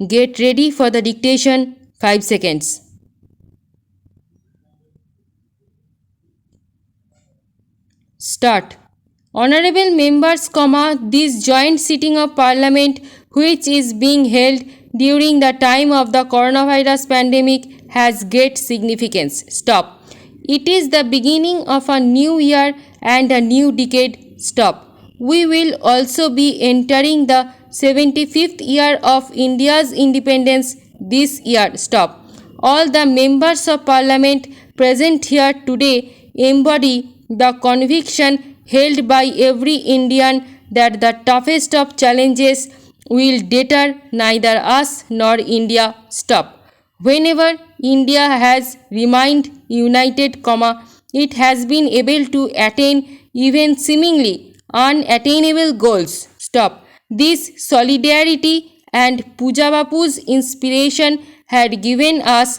Get ready for the dictation. 5 seconds. Start. Honorable members, this joint sitting of Parliament, which is being held during the time of the coronavirus pandemic, has great significance. Stop. It is the beginning of a new year and a new decade. Stop. We will also be entering the 75th year of India's independence this year. Stop. All the members of Parliament present here today embody the conviction held by every Indian that the toughest of challenges will deter neither us nor India. Stop. Whenever India has remained united, it has been able to attain even seemingly unattainable goals. Stop. This solidarity and Puja Bapu's inspiration had given us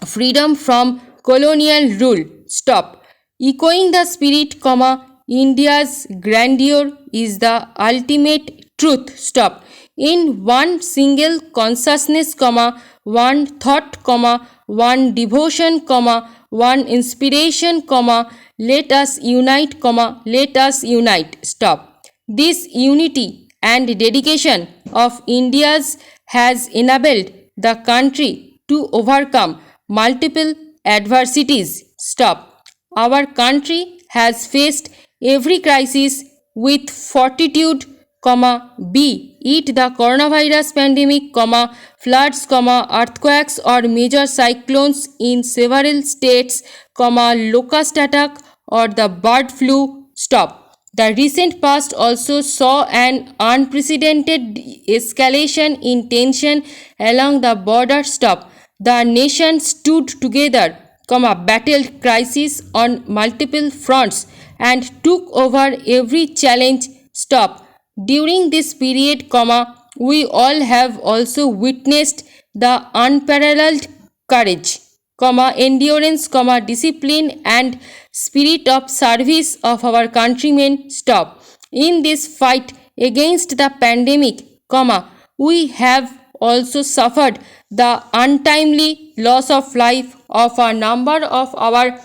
freedom from colonial rule. Stop. Echoing the spirit, India's grandeur is the ultimate truth. Stop. In one single consciousness, one thought, one devotion, one inspiration, let us unite, let us unite. Stop. This unity and dedication of India's has enabled the country to overcome multiple adversities. Stop. Our country has faced every crisis with fortitude, be it the coronavirus pandemic, floods, earthquakes or major cyclones in several states, locust attack or the bird flu. Stop. The recent past also saw an unprecedented escalation in tension along the border. Stop. The nation stood together, battled crisis on multiple fronts and took over every challenge. Stop. During this period, we all have also witnessed the unparalleled courage, endurance, discipline and spirit of service of our countrymen. Stop. In this fight against the pandemic, we have also suffered the untimely loss of life of a number of our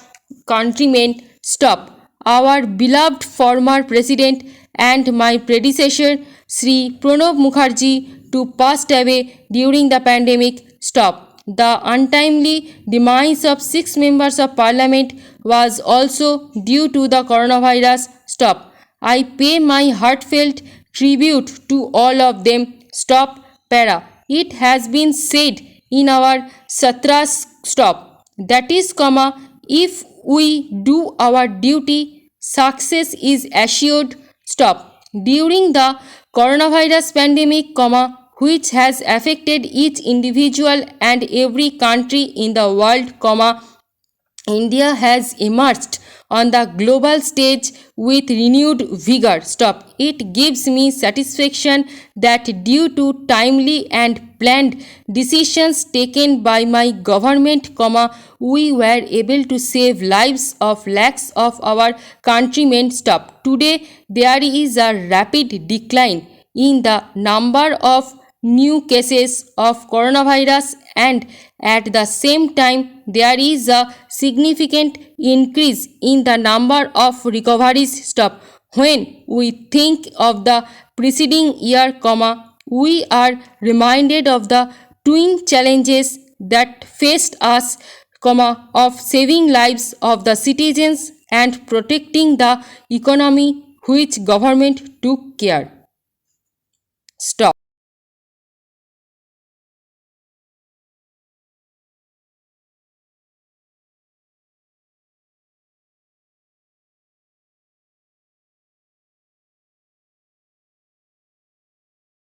countrymen. Stop. Our beloved former president and my predecessor Sri Pranab Mukherjee to passed away during the pandemic. Stop. The untimely demise of 6 members of parliament was also due to the coronavirus. Stop. I pay my heartfelt tribute to all of them. Stop. Para. It has been said in our Satras. Stop. That is, if we do our duty, success is assured. Stop. During the coronavirus pandemic, which has affected each individual and every country in the world, India has emerged on the global stage with renewed vigor. Stop. It gives me satisfaction that due to timely and planned decisions taken by my government, we were able to save lives of lakhs of our countrymen. Stop. Today, there is a rapid decline in the number of new cases of coronavirus, and at the same time there is a significant increase in the number of recoveries. Stop. When we think of the preceding year, we are reminded of the twin challenges that faced us, of saving lives of the citizens and protecting the economy, which government took care. Stop.